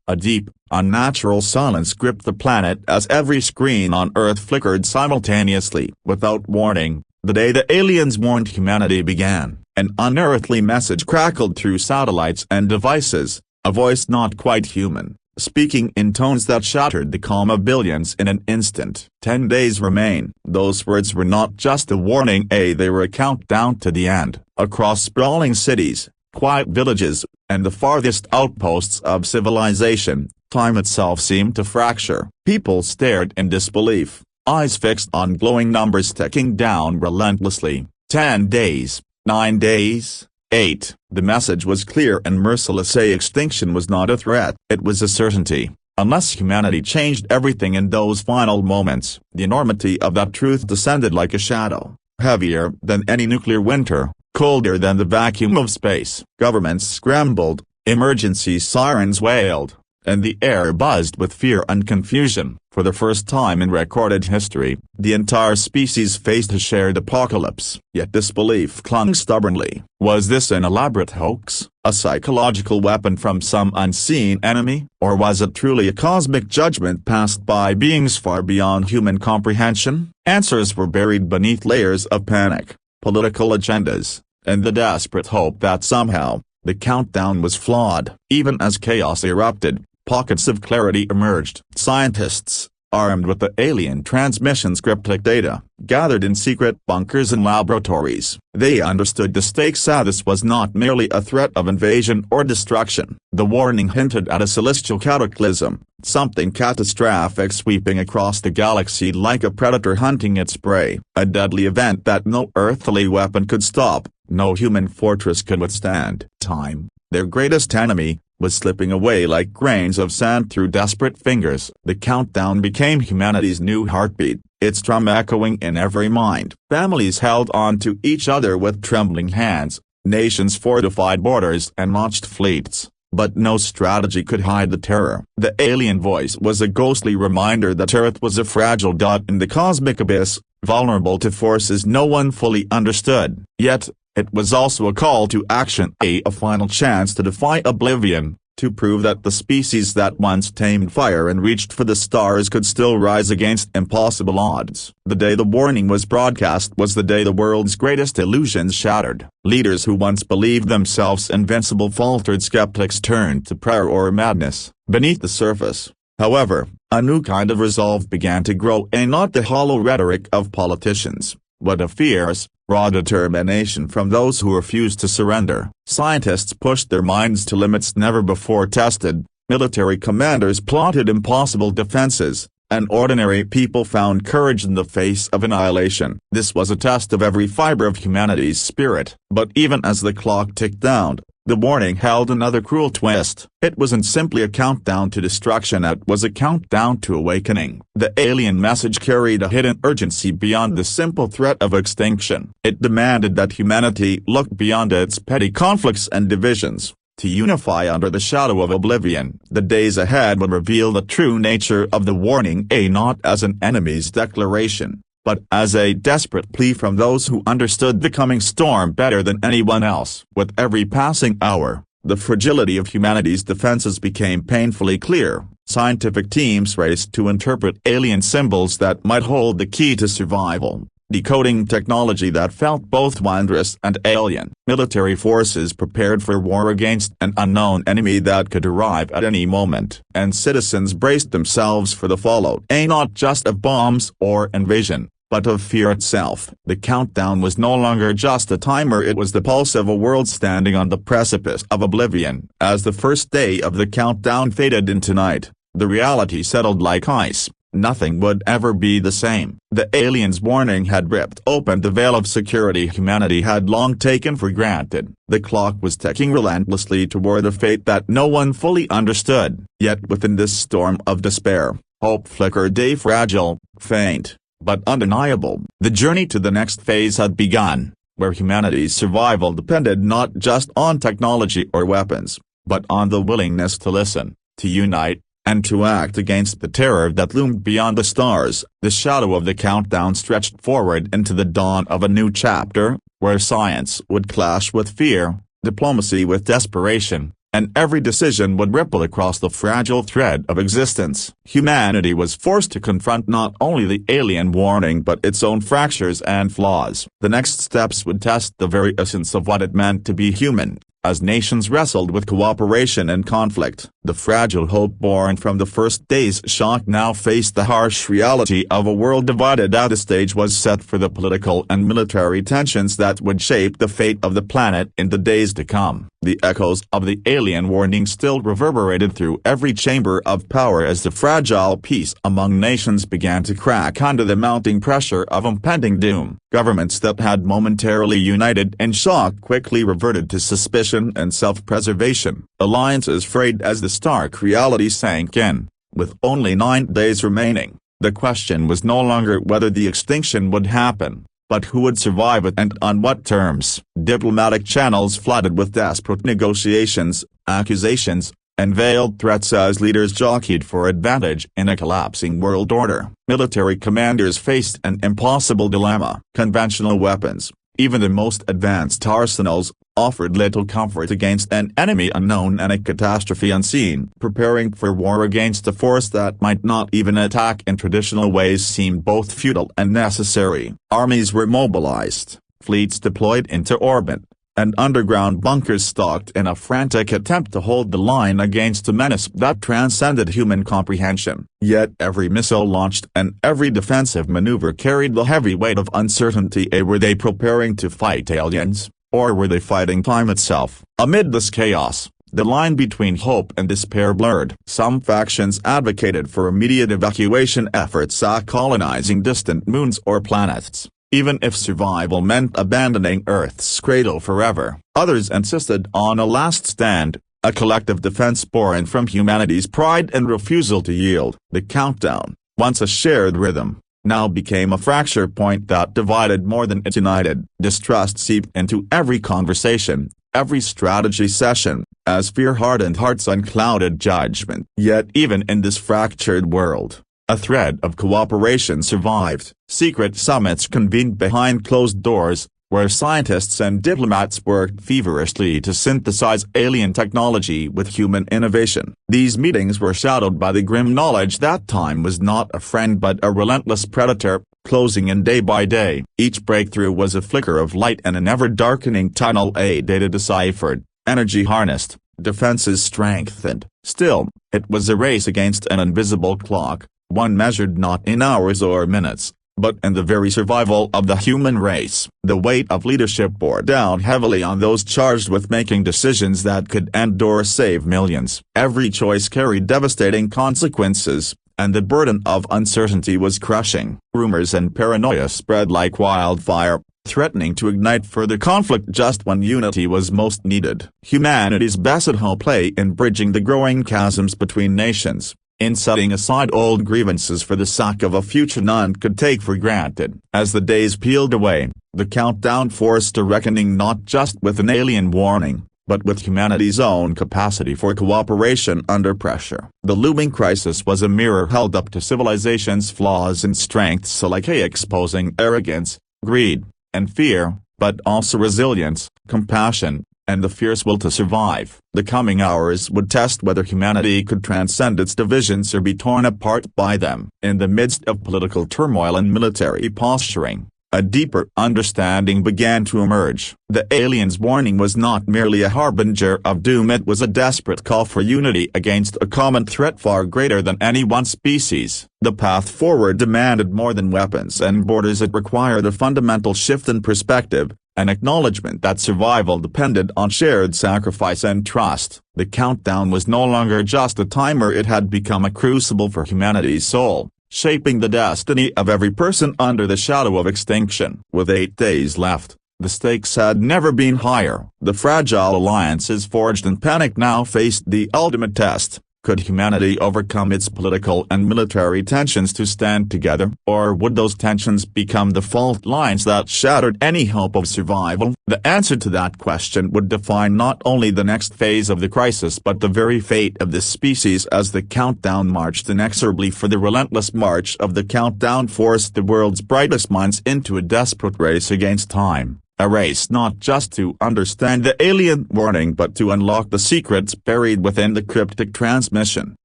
A deep, unnatural silence gripped the planet as every screen on Earth flickered simultaneously. Without warning, the day the aliens warned humanity began. An unearthly message crackled through satellites and devices, a voice not quite human, speaking in tones that shattered the calm of billions in an instant. 10 days remain. Those words were not just a warning, they were a countdown to the end. Across sprawling cities, quiet villages, and the farthest outposts of civilization, time itself seemed to fracture. People stared in disbelief, eyes fixed on glowing numbers ticking down relentlessly. 10 days, 9 days, 8. The message was clear and merciless. Extinction was not a threat. It was a certainty. Unless humanity changed everything in those final moments, the enormity of that truth descended like a shadow, heavier than any nuclear winter, colder than the vacuum of space. Governments scrambled, emergency sirens wailed, and the air buzzed with fear and confusion. For the first time in recorded history, the entire species faced a shared apocalypse. Yet disbelief clung stubbornly. Was this an elaborate hoax, a psychological weapon from some unseen enemy, or was it truly a cosmic judgment passed by beings far beyond human comprehension? Answers were buried beneath layers of panic, political agendas, and the desperate hope that somehow, the countdown was flawed. Even as chaos erupted, pockets of clarity emerged. Scientists, armed with the alien transmission's cryptic data, gathered in secret bunkers and laboratories. They understood the stakes. This was not merely a threat of invasion or destruction. The warning hinted at a celestial cataclysm, something catastrophic sweeping across the galaxy like a predator hunting its prey. A deadly event that no earthly weapon could stop, no human fortress could withstand. Time, their greatest enemy, was slipping away like grains of sand through desperate fingers. The countdown became humanity's new heartbeat, its drum echoing in every mind. Families held on to each other with trembling hands, nations fortified borders and launched fleets, but no strategy could hide the terror. The alien voice was a ghostly reminder that Earth was a fragile dot in the cosmic abyss, vulnerable to forces no one fully understood. Yet, it was also a call to action, a final chance to defy oblivion, to prove that the species that once tamed fire and reached for the stars could still rise against impossible odds. The day the warning was broadcast was the day the world's greatest illusions shattered. Leaders who once believed themselves invincible faltered. Skeptics turned to prayer or madness. Beneath the surface, however, a new kind of resolve began to grow, and not the hollow rhetoric of politicians, but a fierce, raw determination from those who refused to surrender. Scientists pushed their minds to limits never before tested, military commanders plotted impossible defenses, and ordinary people found courage in the face of annihilation. This was a test of every fiber of humanity's spirit. But even as the clock ticked down, the warning held another cruel twist. It wasn't simply a countdown to destruction, it was a countdown to awakening. The alien message carried a hidden urgency beyond the simple threat of extinction. It demanded that humanity look beyond its petty conflicts and divisions, to unify under the shadow of oblivion. The days ahead would reveal the true nature of the warning, not as an enemy's declaration, but as a desperate plea from those who understood the coming storm better than anyone else. With every passing hour, the fragility of humanity's defenses became painfully clear. Scientific teams raced to interpret alien symbols that might hold the key to survival, decoding technology that felt both wondrous and alien. Military forces prepared for war against an unknown enemy that could arrive at any moment, and citizens braced themselves for the fallout, not just of bombs or invasion, but of fear itself. The countdown was no longer just a timer, it was the pulse of a world standing on the precipice of oblivion. As the first day of the countdown faded into night, the reality settled like ice. Nothing would ever be the same. The aliens' warning had ripped open the veil of security humanity had long taken for granted. The clock was ticking relentlessly toward a fate that no one fully understood. Yet within this storm of despair, hope flickered, a fragile, faint, but undeniable. The journey to the next phase had begun, where humanity's survival depended not just on technology or weapons, but on the willingness to listen, to unite, and to act against the terror that loomed beyond the stars. The shadow of the countdown stretched forward into the dawn of a new chapter, where science would clash with fear, diplomacy with desperation, and every decision would ripple across the fragile thread of existence. Humanity was forced to confront not only the alien warning but its own fractures and flaws. The next steps would test the very essence of what it meant to be human. As nations wrestled with cooperation and conflict, the fragile hope born from the first day's shock now faced the harsh reality of a world divided. The stage was set for the political and military tensions that would shape the fate of the planet in the days to come. The echoes of the alien warning still reverberated through every chamber of power as the fragile peace among nations began to crack under the mounting pressure of impending doom. Governments that had momentarily united in shock quickly reverted to suspicion and self-preservation. Alliances frayed as the stark reality sank in. With only 9 days remaining, the question was no longer whether the extinction would happen, but who would survive it and on what terms. Diplomatic channels flooded with desperate negotiations, accusations, and veiled threats as leaders jockeyed for advantage in a collapsing world order. Military commanders faced an impossible dilemma. Conventional weapons, even the most advanced arsenals, offered little comfort against an enemy unknown and a catastrophe unseen. Preparing for war against a force that might not even attack in traditional ways seemed both futile and necessary. Armies were mobilized, fleets deployed into orbit, and underground bunkers stocked in a frantic attempt to hold the line against a menace that transcended human comprehension. Yet every missile launched and every defensive maneuver carried the heavy weight of uncertainty. Were they preparing to fight aliens, or were they fighting time itself? Amid this chaos, the line between hope and despair blurred. Some factions advocated for immediate evacuation efforts, colonizing distant moons or planets, even if survival meant abandoning Earth's cradle forever. Others insisted on a last stand, a collective defense born from humanity's pride and refusal to yield. The countdown, once a shared rhythm, now became a fracture point that divided more than it united. Distrust seeped into every conversation, every strategy session, as fear hardened hearts unclouded judgment. Yet even in this fractured world, a thread of cooperation survived. Secret summits convened behind closed doors, where scientists and diplomats worked feverishly to synthesize alien technology with human innovation. These meetings were shadowed by the grim knowledge that time was not a friend but a relentless predator, closing in day by day. Each breakthrough was a flicker of light in an ever-darkening tunnel. Data deciphered, energy harnessed, defenses strengthened. Still, it was a race against an invisible clock, one measured not in hours or minutes, but in the very survival of the human race. The weight of leadership bore down heavily on those charged with making decisions that could end or save millions. Every choice carried devastating consequences, and the burden of uncertainty was crushing. Rumors and paranoia spread like wildfire, threatening to ignite further conflict just when unity was most needed. Humanity's best hope lay in bridging the growing chasms between nations, in setting aside old grievances for the sake of a future none could take for granted. As the days peeled away, the countdown forced a reckoning not just with an alien warning, but with humanity's own capacity for cooperation under pressure. The looming crisis was a mirror held up to civilization's flaws and strengths alike, exposing arrogance, greed, and fear, but also resilience, compassion, and the fierce will to survive. The coming hours would test whether humanity could transcend its divisions or be torn apart by them. In the midst of political turmoil and military posturing, a deeper understanding began to emerge. The aliens' warning was not merely a harbinger of doom, it was a desperate call for unity against a common threat far greater than any one species. The path forward demanded more than weapons and borders, it required a fundamental shift in perspective, an acknowledgement that survival depended on shared sacrifice and trust. The countdown was no longer just a timer, it had become a crucible for humanity's soul, shaping the destiny of every person under the shadow of extinction. With 8 days left, the stakes had never been higher. The fragile alliances forged in panic now faced the ultimate test. Could humanity overcome its political and military tensions to stand together? Or would those tensions become the fault lines that shattered any hope of survival? The answer to that question would define not only the next phase of the crisis but the very fate of the species as the countdown marched inexorably. For the relentless march of the countdown forced the world's brightest minds into a desperate race against time, a race not just to understand the alien warning but to unlock the secrets buried within the cryptic transmission.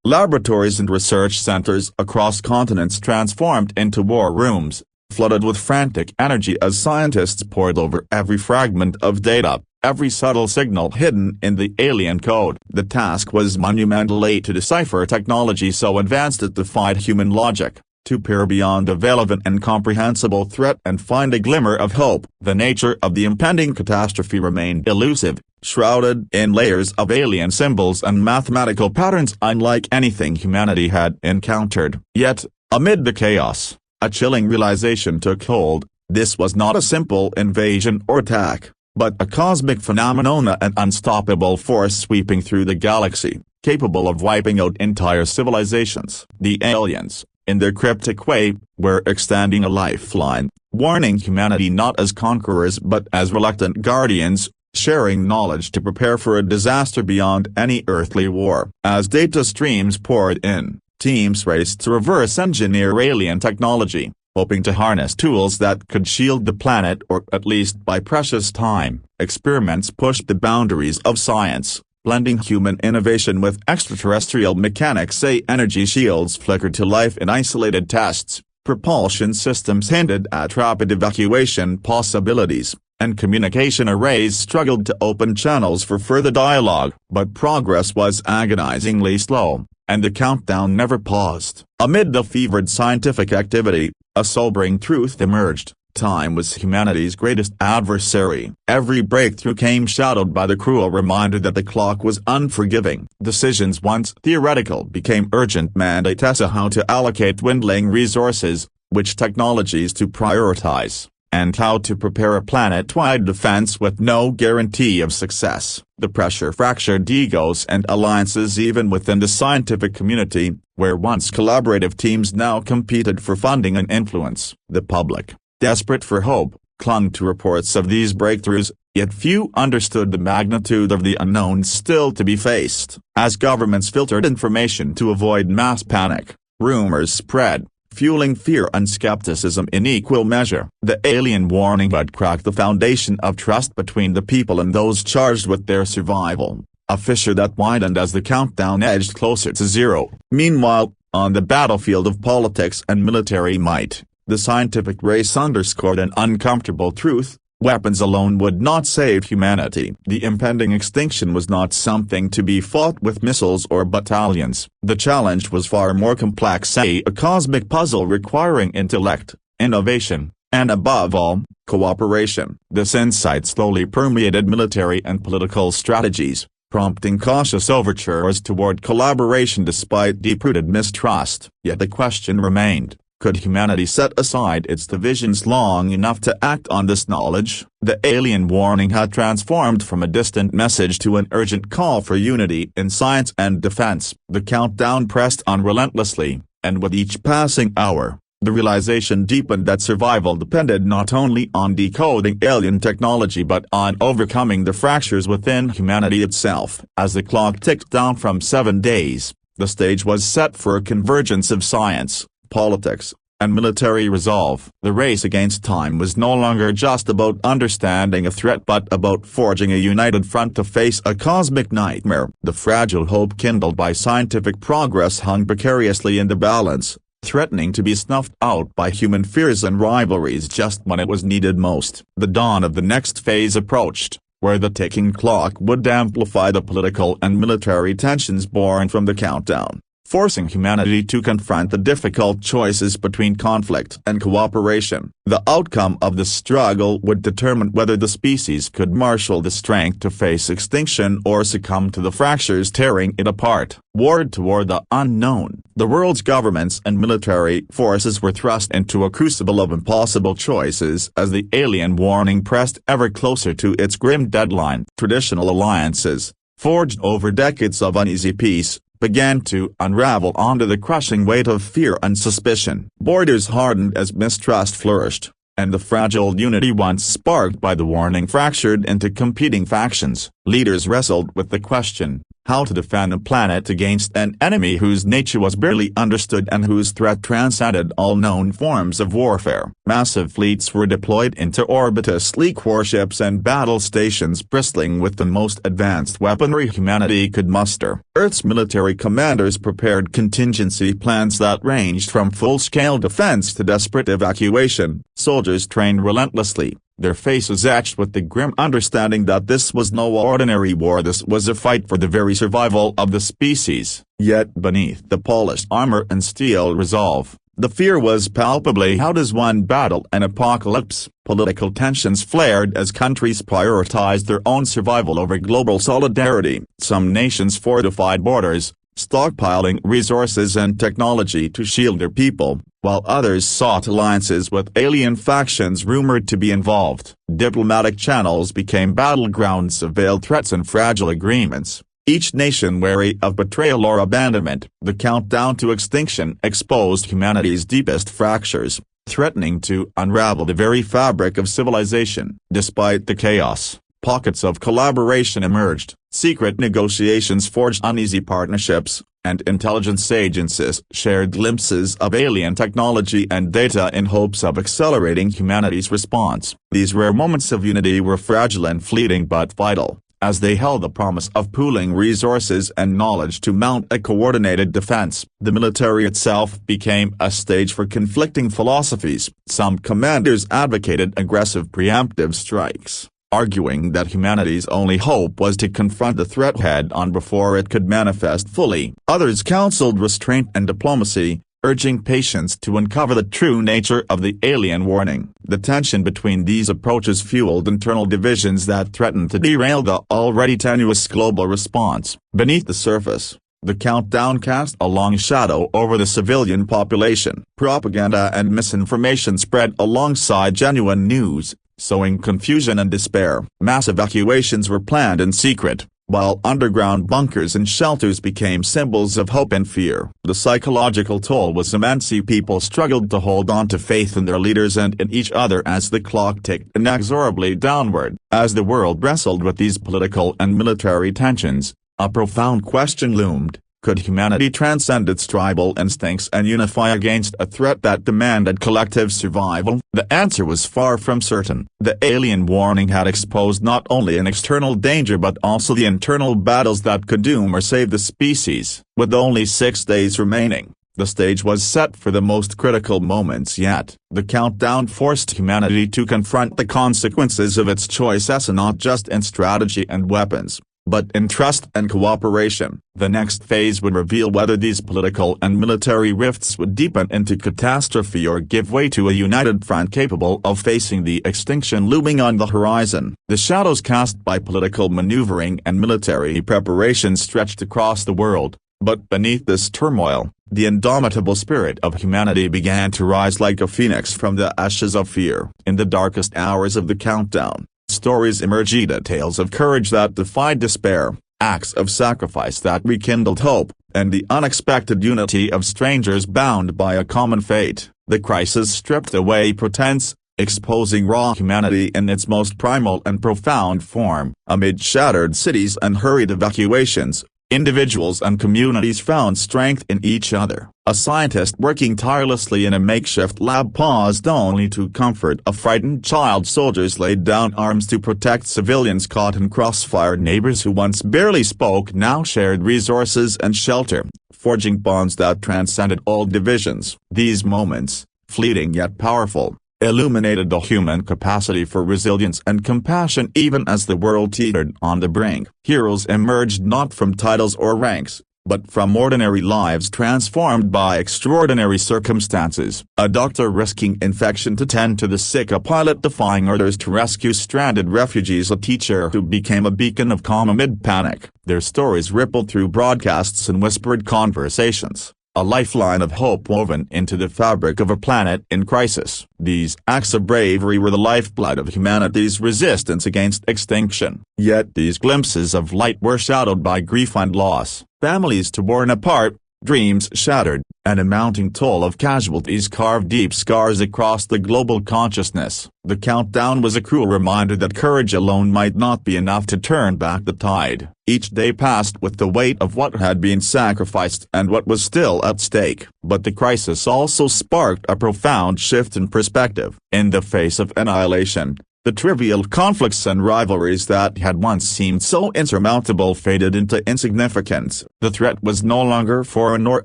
Laboratories and research centers across continents transformed into war rooms, flooded with frantic energy as scientists pored over every fragment of data, every subtle signal hidden in the alien code. The task was monumental, to decipher technology so advanced it defied human logic, to peer beyond the veil of an incomprehensible threat and find a glimmer of hope. The nature of the impending catastrophe remained elusive, shrouded in layers of alien symbols and mathematical patterns unlike anything humanity had encountered. Yet, amid the chaos, a chilling realization took hold: this was not a simple invasion or attack, but a cosmic phenomenon, an unstoppable force sweeping through the galaxy, capable of wiping out entire civilizations. The aliens, in their cryptic way, were extending a lifeline, warning humanity not as conquerors but as reluctant guardians, sharing knowledge to prepare for a disaster beyond any earthly war. As data streams poured in, teams raced to reverse engineer alien technology, hoping to harness tools that could shield the planet or at least buy precious time. Experiments pushed the boundaries of science, blending human innovation with extraterrestrial mechanics. Energy shields flickered to life in isolated tests, propulsion systems hinted at rapid evacuation possibilities, and communication arrays struggled to open channels for further dialogue. But progress was agonizingly slow, and the countdown never paused. Amid the fevered scientific activity, a sobering truth emerged: time was humanity's greatest adversary. Every breakthrough came shadowed by the cruel reminder that the clock was unforgiving. Decisions once theoretical became urgent mandates as to how to allocate dwindling resources, which technologies to prioritize, and how to prepare a planet-wide defense with no guarantee of success. The pressure fractured egos and alliances even within the scientific community, where once collaborative teams now competed for funding and influence. The public, desperate for hope, clung to reports of these breakthroughs, yet few understood the magnitude of the unknowns still to be faced. As governments filtered information to avoid mass panic, rumors spread, fueling fear and skepticism in equal measure. The alien warning had cracked the foundation of trust between the people and those charged with their survival, a fissure that widened as the countdown edged closer to zero. Meanwhile, on the battlefield of politics and military might, the scientific race underscored an uncomfortable truth: weapons alone would not save humanity. The impending extinction was not something to be fought with missiles or battalions. The challenge was far more complex, a cosmic puzzle requiring intellect, innovation, and above all, cooperation. This insight slowly permeated military and political strategies, prompting cautious overtures toward collaboration despite deep-rooted mistrust. Yet the question remained: could humanity set aside its divisions long enough to act on this knowledge? The alien warning had transformed from a distant message to an urgent call for unity in science and defense. The countdown pressed on relentlessly, and with each passing hour, the realization deepened that survival depended not only on decoding alien technology but on overcoming the fractures within humanity itself. As the clock ticked down from 7 days, the stage was set for a convergence of science, politics, and military resolve. The race against time was no longer just about understanding a threat but about forging a united front to face a cosmic nightmare. The fragile hope kindled by scientific progress hung precariously in the balance, threatening to be snuffed out by human fears and rivalries just when it was needed most. The dawn of the next phase approached, where the ticking clock would amplify the political and military tensions born from the countdown, forcing humanity to confront the difficult choices between conflict and cooperation. The outcome of the struggle would determine whether the species could marshal the strength to face extinction or succumb to the fractures tearing it apart. Warred toward the unknown, the world's governments and military forces were thrust into a crucible of impossible choices as the alien warning pressed ever closer to its grim deadline. Traditional alliances, forged over decades of uneasy peace, began to unravel under the crushing weight of fear and suspicion. Borders hardened as mistrust flourished, and the fragile unity once sparked by the warning fractured into competing factions. Leaders wrestled with the question, how to defend a planet against an enemy whose nature was barely understood and whose threat transcended all known forms of warfare. Massive fleets were deployed into orbit as sleek warships and battle stations bristling with the most advanced weaponry humanity could muster. Earth's military commanders prepared contingency plans that ranged from full-scale defense to desperate evacuation. Soldiers trained relentlessly, their faces etched with the grim understanding that this was no ordinary war. This was a fight for the very survival of the species. Yet beneath the polished armor and steel resolve, the fear was palpably, how does one battle an apocalypse? Political tensions flared as countries prioritized their own survival over global solidarity. Some nations fortified borders, stockpiling resources and technology to shield their people, while others sought alliances with alien factions rumored to be involved. Diplomatic channels became battlegrounds of veiled threats and fragile agreements, each nation wary of betrayal or abandonment. The countdown to extinction exposed humanity's deepest fractures, threatening to unravel the very fabric of civilization. Despite the chaos, pockets of collaboration emerged, secret negotiations forged uneasy partnerships, and intelligence agencies shared glimpses of alien technology and data in hopes of accelerating humanity's response. These rare moments of unity were fragile and fleeting but vital, as they held the promise of pooling resources and knowledge to mount a coordinated defense. The military itself became a stage for conflicting philosophies. Some commanders advocated aggressive preemptive strikes, arguing that humanity's only hope was to confront the threat head-on before it could manifest fully. Others counseled restraint and diplomacy, urging patience to uncover the true nature of the alien warning. The tension between these approaches fueled internal divisions that threatened to derail the already tenuous global response. Beneath the surface, the countdown cast a long shadow over the civilian population. Propaganda and misinformation spread alongside genuine news, sowing confusion and despair. Mass evacuations were planned in secret, while underground bunkers and shelters became symbols of hope and fear. The psychological toll was immense. People struggled to hold on to faith in their leaders and in each other as the clock ticked inexorably downward. As the world wrestled with these political and military tensions, a profound question loomed. Could humanity transcend its tribal instincts and unify against a threat that demanded collective survival? The answer was far from certain. The alien warning had exposed not only an external danger but also the internal battles that could doom or save the species. With only 6 days remaining, the stage was set for the most critical moments yet. The countdown forced humanity to confront the consequences of its choices, not just in strategy and weapons, but in trust and cooperation. The next phase would reveal whether these political and military rifts would deepen into catastrophe or give way to a united front capable of facing the extinction looming on the horizon. The shadows cast by political maneuvering and military preparation stretched across the world, but beneath this turmoil, the indomitable spirit of humanity began to rise like a phoenix from the ashes of fear. In the darkest hours of the countdown, stories emerged, tales of courage that defied despair, acts of sacrifice that rekindled hope, and the unexpected unity of strangers bound by a common fate. The crisis stripped away pretense, exposing raw humanity in its most primal and profound form. Amid shattered cities and hurried evacuations, individuals and communities found strength in each other. A scientist working tirelessly in a makeshift lab paused only to comfort a frightened child. Soldiers laid down arms to protect civilians caught in crossfire. Neighbors who once barely spoke now shared resources and shelter, forging bonds that transcended all divisions. These moments, fleeting yet powerful, illuminated the human capacity for resilience and compassion even as the world teetered on the brink. Heroes emerged not from titles or ranks, but from ordinary lives transformed by extraordinary circumstances. A doctor risking infection to tend to the sick, a pilot defying orders to rescue stranded refugees, a teacher who became a beacon of calm amid panic. Their stories rippled through broadcasts and whispered conversations, a lifeline of hope woven into the fabric of a planet in crisis. These acts of bravery were the lifeblood of humanity's resistance against extinction. Yet these glimpses of light were shadowed by grief and loss. Families torn apart, dreams shattered, and a mounting toll of casualties carved deep scars across the global consciousness. The countdown was a cruel reminder that courage alone might not be enough to turn back the tide. Each day passed with the weight of what had been sacrificed and what was still at stake. But the crisis also sparked a profound shift in perspective. In the face of annihilation, the trivial conflicts and rivalries that had once seemed so insurmountable faded into insignificance. The threat was no longer foreign or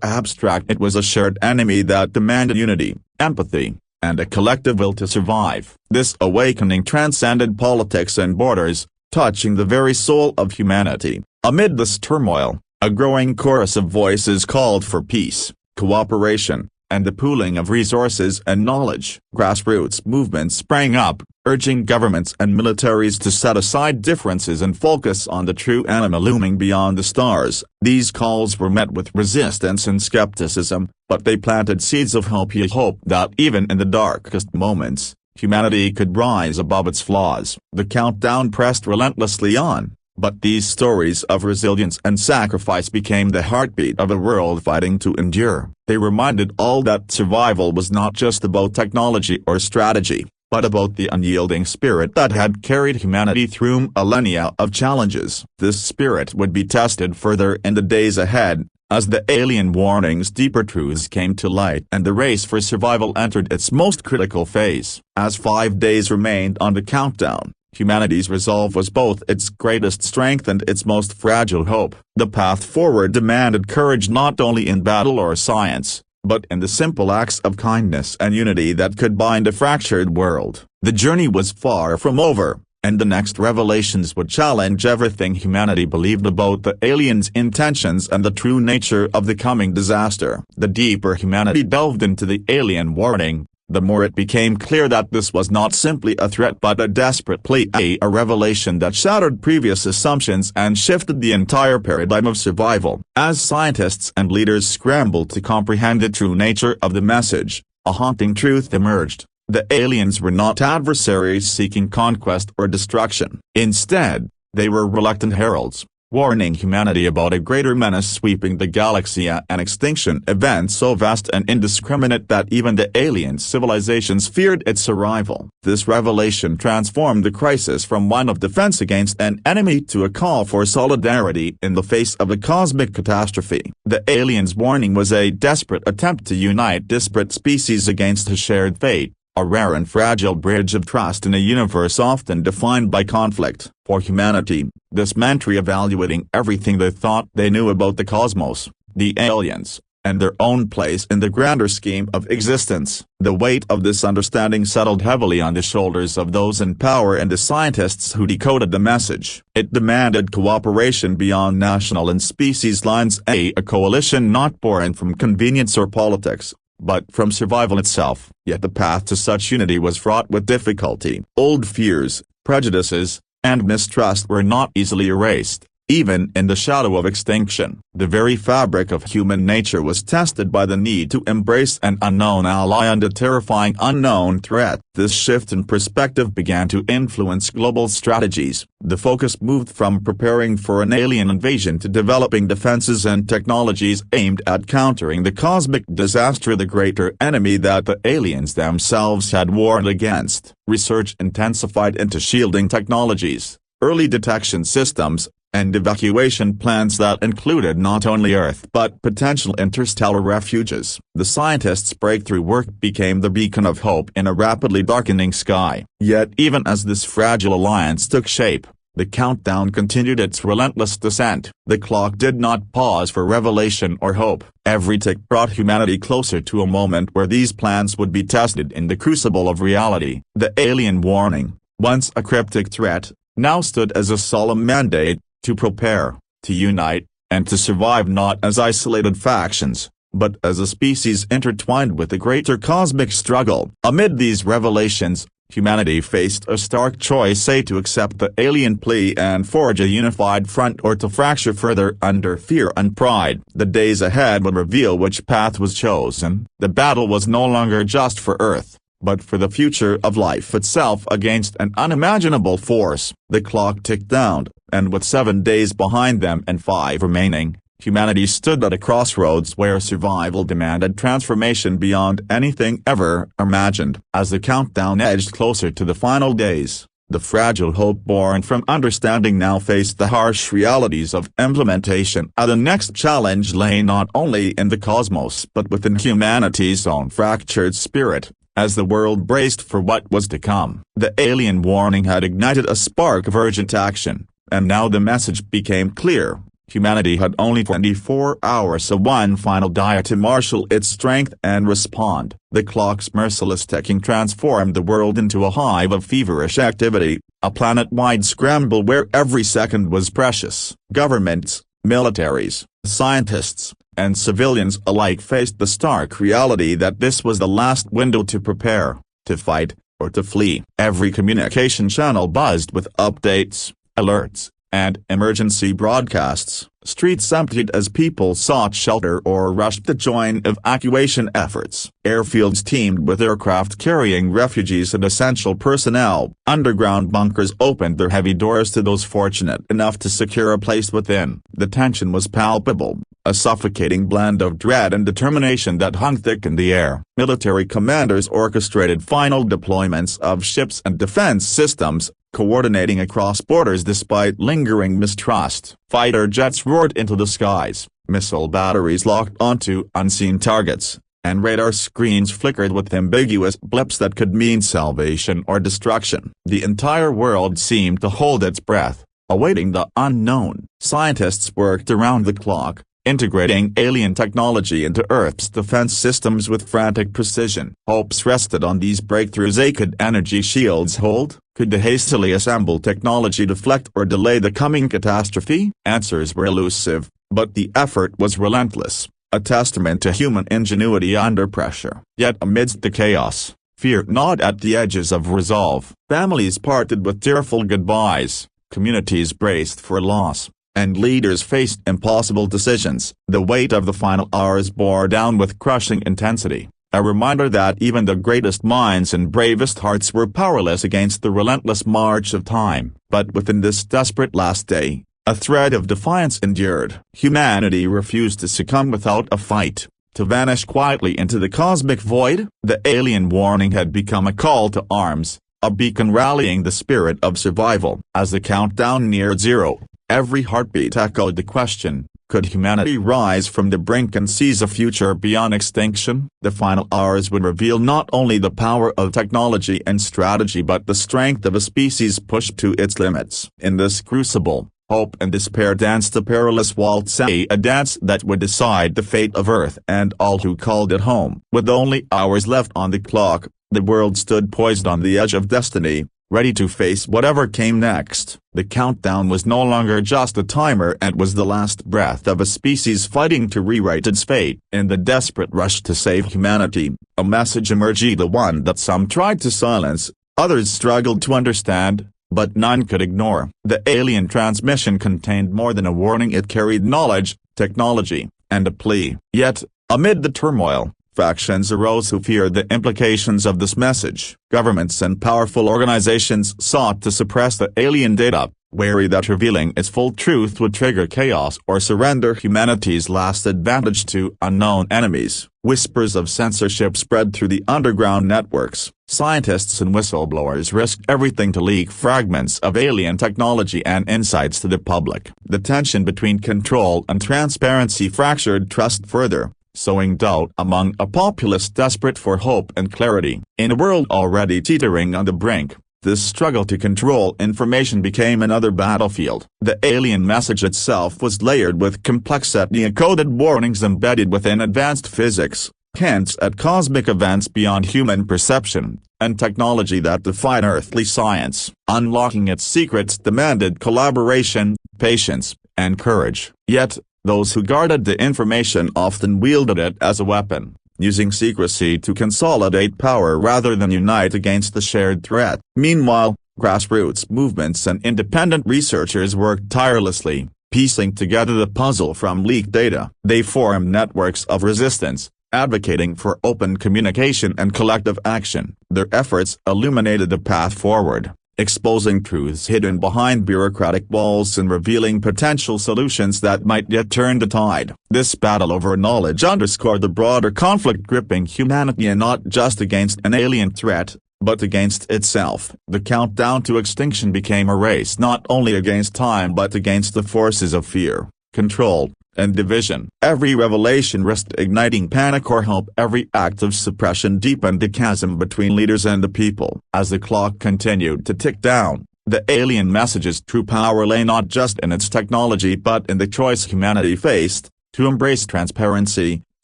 abstract. It was a shared enemy that demanded unity, empathy, and a collective will to survive. This awakening transcended politics and borders, touching the very soul of humanity. Amid this turmoil, a growing chorus of voices called for peace, cooperation, and the pooling of resources and knowledge. Grassroots movements sprang up, urging governments and militaries to set aside differences and focus on the true enemy looming beyond the stars. These calls were met with resistance and skepticism, but they planted seeds of hope. He hoped that even in the darkest moments, humanity could rise above its flaws. The countdown pressed relentlessly on, but these stories of resilience and sacrifice became the heartbeat of a world fighting to endure. They reminded all that survival was not just about technology or strategy, but about the unyielding spirit that had carried humanity through millennia of challenges. This spirit would be tested further in the days ahead, as the alien warnings' deeper truths came to light and the race for survival entered its most critical phase. As 5 days remained on the countdown, humanity's resolve was both its greatest strength and its most fragile hope. The path forward demanded courage not only in battle or science, but in the simple acts of kindness and unity that could bind a fractured world. The journey was far from over, and the next revelations would challenge everything humanity believed about the aliens' intentions and the true nature of the coming disaster. The deeper humanity delved into the alien warning, the more it became clear that this was not simply a threat but a desperate plea, a revelation that shattered previous assumptions and shifted the entire paradigm of survival. As scientists and leaders scrambled to comprehend the true nature of the message, a haunting truth emerged. The aliens were not adversaries seeking conquest or destruction. Instead, they were reluctant heralds, warning humanity about a greater menace sweeping the galaxy, an extinction event so vast and indiscriminate that even the alien civilizations feared its arrival. This revelation transformed the crisis from one of defense against an enemy to a call for solidarity in the face of a cosmic catastrophe. The aliens' warning was a desperate attempt to unite disparate species against a shared fate, a rare and fragile bridge of trust in a universe often defined by conflict. For humanity, this meant reevaluating everything they thought they knew about the cosmos, the aliens, and their own place in the grander scheme of existence. The weight of this understanding settled heavily on the shoulders of those in power and the scientists who decoded the message. It demanded cooperation beyond national and species lines, a coalition not born from convenience or politics, but from survival itself. Yet the path to such unity was fraught with difficulty. Old fears, prejudices, and mistrust were not easily erased, even in the shadow of extinction. The very fabric of human nature was tested by the need to embrace an unknown ally and a terrifying unknown threat. This shift in perspective began to influence global strategies. The focus moved from preparing for an alien invasion to developing defenses and technologies aimed at countering the cosmic disaster, the greater enemy that the aliens themselves had warned against. Research intensified into shielding technologies, early detection systems, and evacuation plans that included not only Earth but potential interstellar refuges. The scientists' breakthrough work became the beacon of hope in a rapidly darkening sky. Yet even as this fragile alliance took shape, the countdown continued its relentless descent. The clock did not pause for revelation or hope. Every tick brought humanity closer to a moment where these plans would be tested in the crucible of reality. The alien warning, once a cryptic threat, now stood as a solemn mandate, to prepare, to unite, and to survive not as isolated factions, but as a species intertwined with a greater cosmic struggle. Amid these revelations, humanity faced a stark choice: to accept the alien plea and forge a unified front, or to fracture further under fear and pride. The days ahead would reveal which path was chosen. The battle was no longer just for Earth, but for the future of life itself against an unimaginable force. The clock ticked down, and with 7 days behind them and 5 remaining, Humanity stood at a crossroads where survival demanded transformation beyond anything ever imagined. As the countdown edged closer to the final days, the fragile hope born from understanding now faced the harsh realities of implementation. The next challenge lay not only in the cosmos but within humanity's own fractured spirit. As the world braced for what was to come, the alien warning had ignited a spark of urgent action, and now the message became clear. Humanity had only 24 hours so one final dia to marshal its strength and respond. The clock's merciless ticking transformed the world into a hive of feverish activity, a planet-wide scramble where every second was precious. Governments, militaries, scientists, and civilians alike faced the stark reality that this was the last window to prepare, to fight, or to flee. Every communication channel buzzed with updates, alerts, and emergency broadcasts. Streets emptied as people sought shelter or rushed to join evacuation efforts. Airfields teemed with aircraft carrying refugees and essential personnel. Underground bunkers opened their heavy doors to those fortunate enough to secure a place within. The tension was palpable, a suffocating blend of dread and determination that hung thick in the air. Military commanders orchestrated final deployments of ships and defense systems, coordinating across borders despite lingering mistrust. Fighter jets roared into the skies, missile batteries locked onto unseen targets, and radar screens flickered with ambiguous blips that could mean salvation or destruction. The entire world seemed to hold its breath, awaiting the unknown. Scientists worked around the clock, integrating alien technology into Earth's defense systems with frantic precision. Hopes rested on these breakthroughs. Could energy shields hold? Could the hastily assembled technology deflect or delay the coming catastrophe? Answers were elusive, but the effort was relentless, a testament to human ingenuity under pressure. Yet amidst the chaos, fear gnawed at the edges of resolve. Families parted with tearful goodbyes, communities braced for loss, and leaders faced impossible decisions. The weight of the final hours bore down with crushing intensity, a reminder that even the greatest minds and bravest hearts were powerless against the relentless march of time. But within this desperate last day, a thread of defiance endured. Humanity refused to succumb without a fight, to vanish quietly into the cosmic void. The alien warning had become a call to arms, a beacon rallying the spirit of survival. As the countdown neared zero, every heartbeat echoed the question, could humanity rise from the brink and seize a future beyond extinction? The final hours would reveal not only the power of technology and strategy but the strength of a species pushed to its limits. In this crucible, hope and despair danced a perilous waltz, a dance that would decide the fate of Earth and all who called it home. With only hours left on the clock, the world stood poised on the edge of destiny, ready to face whatever came next. The countdown was no longer just a timer, it was the last breath of a species fighting to rewrite its fate. In the desperate rush to save humanity, a message emerged, the one that some tried to silence, others struggled to understand, but none could ignore. The alien transmission contained more than a warning, it carried knowledge, technology, and a plea. Yet, amid the turmoil, factions arose who feared the implications of this message. Governments and powerful organizations sought to suppress the alien data, wary that revealing its full truth would trigger chaos or surrender humanity's last advantage to unknown enemies. Whispers of censorship spread through the underground networks. Scientists and whistleblowers risked everything to leak fragments of alien technology and insights to the public. The tension between control and transparency fractured trust further, sowing doubt among a populace desperate for hope and clarity. In a world already teetering on the brink, this struggle to control information became another battlefield. The alien message itself was layered with complex decoded warnings embedded within advanced physics, hints at cosmic events beyond human perception, and technology that defied earthly science. Unlocking its secrets demanded collaboration, patience, and courage. Yet, those who guarded the information often wielded it as a weapon, using secrecy to consolidate power rather than unite against the shared threat. Meanwhile, grassroots movements and independent researchers worked tirelessly, piecing together the puzzle from leaked data. They formed networks of resistance, advocating for open communication and collective action. Their efforts illuminated the path forward, exposing truths hidden behind bureaucratic walls and revealing potential solutions that might yet turn the tide. This battle over knowledge underscored the broader conflict gripping humanity, and not just against an alien threat, but against itself. The countdown to extinction became a race not only against time but against the forces of fear, control, and division. Every revelation risked igniting panic or hope. Every act of suppression deepened the chasm between leaders and the people. As the clock continued to tick down, the alien message's true power lay not just in its technology but in the choice humanity faced: to embrace transparency,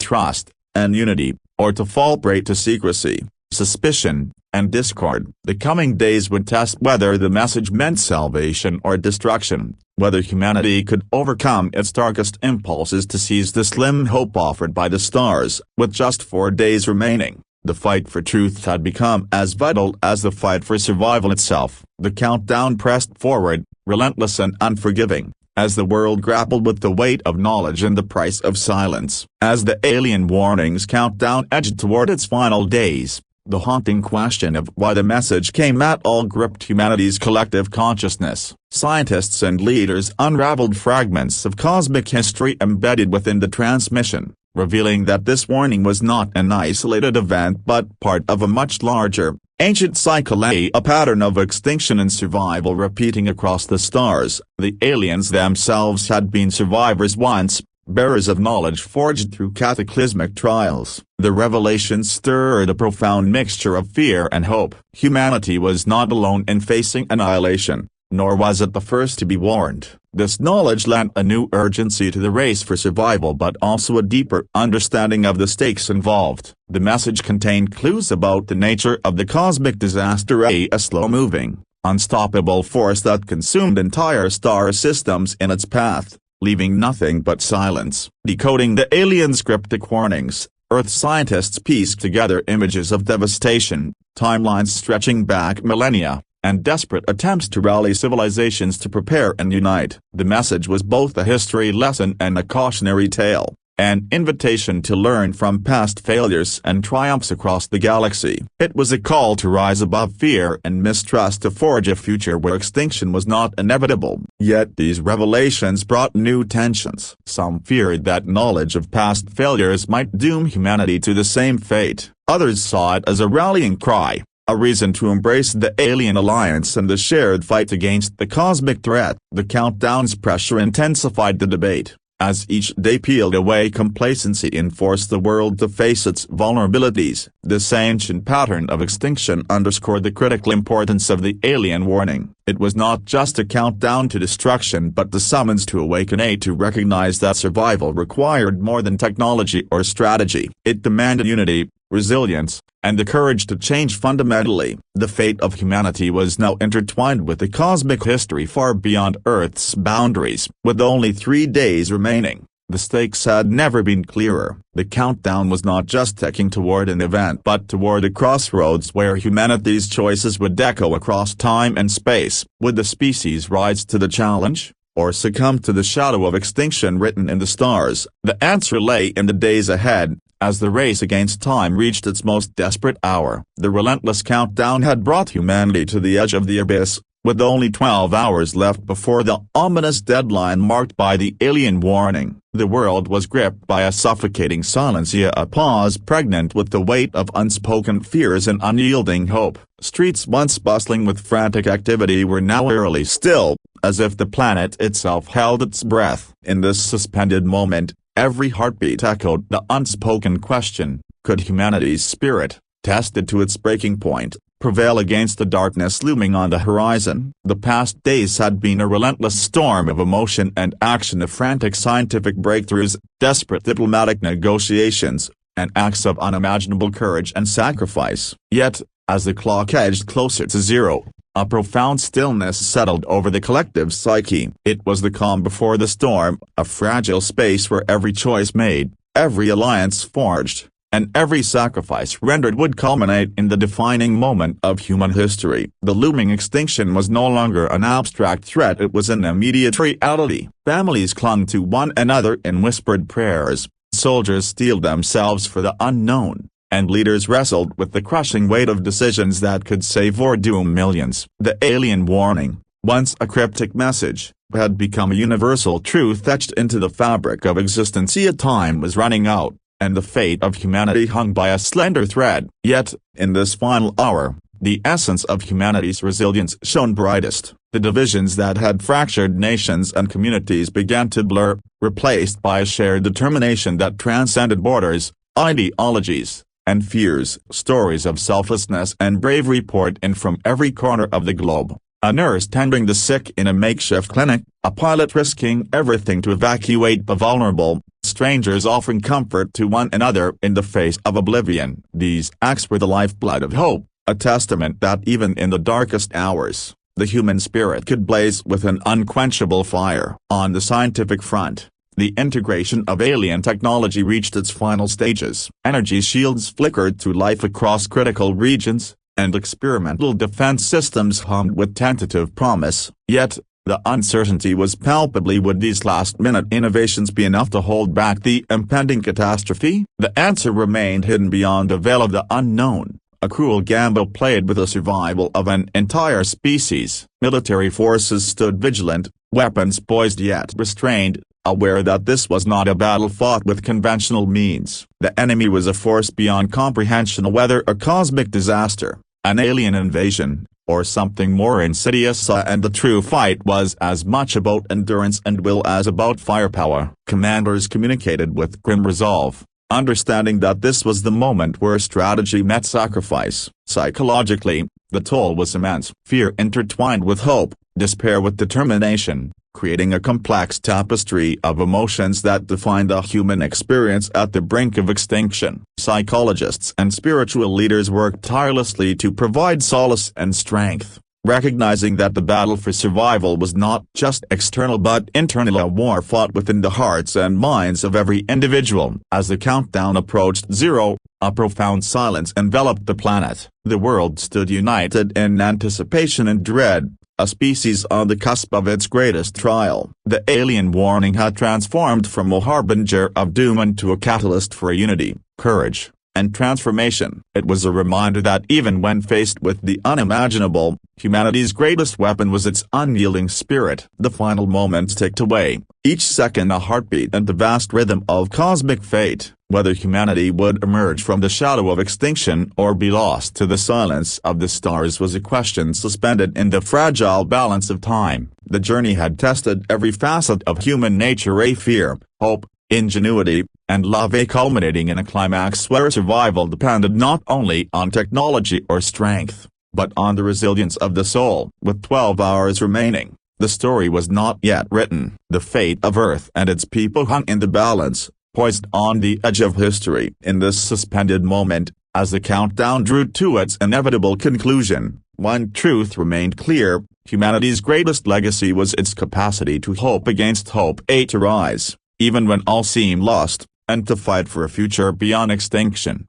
trust, and unity, or to fall prey to secrecy, suspicion, and discord. The coming days would test whether the message meant salvation or destruction, whether humanity could overcome its darkest impulses to seize the slim hope offered by the stars. With just 4 days remaining, the fight for truth had become as vital as the fight for survival itself. The countdown pressed forward, relentless and unforgiving, as the world grappled with the weight of knowledge and the price of silence. As the alien warnings countdown edged toward its final days, the haunting question of why the message came at all gripped humanity's collective consciousness. Scientists and leaders unraveled fragments of cosmic history embedded within the transmission, revealing that this warning was not an isolated event but part of a much larger, ancient cycle, a pattern of extinction and survival repeating across the stars. The aliens themselves had been survivors once, bearers of knowledge forged through cataclysmic trials. The revelation stirred a profound mixture of fear and hope. Humanity was not alone in facing annihilation, nor was it the first to be warned. This knowledge lent a new urgency to the race for survival but also a deeper understanding of the stakes involved. The message contained clues about the nature of the cosmic disaster, a slow-moving, unstoppable force that consumed entire star systems in its path, leaving nothing but silence. Decoding the aliens' cryptic warnings, Earth scientists pieced together images of devastation, timelines stretching back millennia, and desperate attempts to rally civilizations to prepare and unite. The message was both a history lesson and a cautionary tale, an invitation to learn from past failures and triumphs across the galaxy. It was a call to rise above fear and mistrust, to forge a future where extinction was not inevitable. Yet these revelations brought new tensions. Some feared that knowledge of past failures might doom humanity to the same fate. Others saw it as a rallying cry, a reason to embrace the alien alliance and the shared fight against the cosmic threat. The countdown's pressure intensified the debate. As each day peeled away, complacency enforced the world to face its vulnerabilities. This ancient pattern of extinction underscored the critical importance of the alien warning. It was not just a countdown to destruction but the summons to awaken, to recognize that survival required more than technology or strategy. It demanded unity, resilience, and the courage to change fundamentally. The fate of humanity was now intertwined with a cosmic history far beyond Earth's boundaries. With only 3 days remaining, the stakes had never been clearer. The countdown was not just ticking toward an event but toward a crossroads where humanity's choices would echo across time and space. Would the species rise to the challenge, or succumb to the shadow of extinction written in the stars? The answer lay in the days ahead. As the race against time reached its most desperate hour, the relentless countdown had brought humanity to the edge of the abyss. With only 12 hours left before the ominous deadline marked by the alien warning, the world was gripped by a suffocating silence, a pause pregnant with the weight of unspoken fears and unyielding hope. Streets once bustling with frantic activity were now eerily still, as if the planet itself held its breath. In this suspended moment, every heartbeat echoed the unspoken question: could humanity's spirit, tested to its breaking point, prevail against the darkness looming on the horizon? The past days had been a relentless storm of emotion and action, of frantic scientific breakthroughs, desperate diplomatic negotiations, and acts of unimaginable courage and sacrifice. Yet, as the clock edged closer to zero, a profound stillness settled over the collective psyche. It was the calm before the storm, a fragile space where every choice made, every alliance forged, and every sacrifice rendered would culminate in the defining moment of human history. The looming extinction was no longer an abstract threat, it was an immediate reality. Families clung to one another in whispered prayers, soldiers steeled themselves for the unknown, and leaders wrestled with the crushing weight of decisions that could save or doom millions. The alien warning, once a cryptic message, had become a universal truth etched into the fabric of existence. Yet time was running out, and the fate of humanity hung by a slender thread. Yet, in this final hour, the essence of humanity's resilience shone brightest. The divisions that had fractured nations and communities began to blur, replaced by a shared determination that transcended borders, ideologies, and fears. Stories of selflessness and bravery poured in from every corner of the globe. A nurse tending the sick in a makeshift clinic, a pilot risking everything to evacuate the vulnerable, strangers offering comfort to one another in the face of oblivion. These acts were the lifeblood of hope, a testament that even in the darkest hours, the human spirit could blaze with an unquenchable fire. On the scientific front, the integration of alien technology reached its final stages. Energy shields flickered to life across critical regions, and experimental defense systems hummed with tentative promise. Yet, the uncertainty was palpably. Would these last-minute innovations be enough to hold back the impending catastrophe? The answer remained hidden beyond the veil of the unknown, a cruel gamble played with the survival of an entire species. Military forces stood vigilant, weapons poised yet restrained, aware that this was not a battle fought with conventional means. The enemy was a force beyond comprehension, whether a cosmic disaster, an alien invasion, or something more insidious, and the true fight was as much about endurance and will as about firepower. Commanders communicated with grim resolve, understanding that this was the moment where strategy met sacrifice. Psychologically, the toll was immense. Fear intertwined with hope, despair with determination, creating a complex tapestry of emotions that defined the human experience at the brink of extinction. Psychologists and spiritual leaders worked tirelessly to provide solace and strength, recognizing that the battle for survival was not just external but internal, a war fought within the hearts and minds of every individual. As the countdown approached zero, a profound silence enveloped the planet. The world stood united in anticipation and dread, a species on the cusp of its greatest trial. The alien warning had transformed from a harbinger of doom into a catalyst for unity, courage, and transformation. It was a reminder that even when faced with the unimaginable, humanity's greatest weapon was its unyielding spirit. The final moments ticked away, each second a heartbeat and the vast rhythm of cosmic fate. Whether humanity would emerge from the shadow of extinction or be lost to the silence of the stars was a question suspended in the fragile balance of time. The journey had tested every facet of human nature, a fear, hope, ingenuity, and love, culminating in a climax where survival depended not only on technology or strength, but on the resilience of the soul. With 12 hours remaining, the story was not yet written. The fate of Earth and its people hung in the balance, poised on the edge of history. In this suspended moment, as the countdown drew to its inevitable conclusion, one truth remained clear: humanity's greatest legacy was its capacity to hope against hope, to rise, even when all seemed lost, and to fight for a future beyond extinction.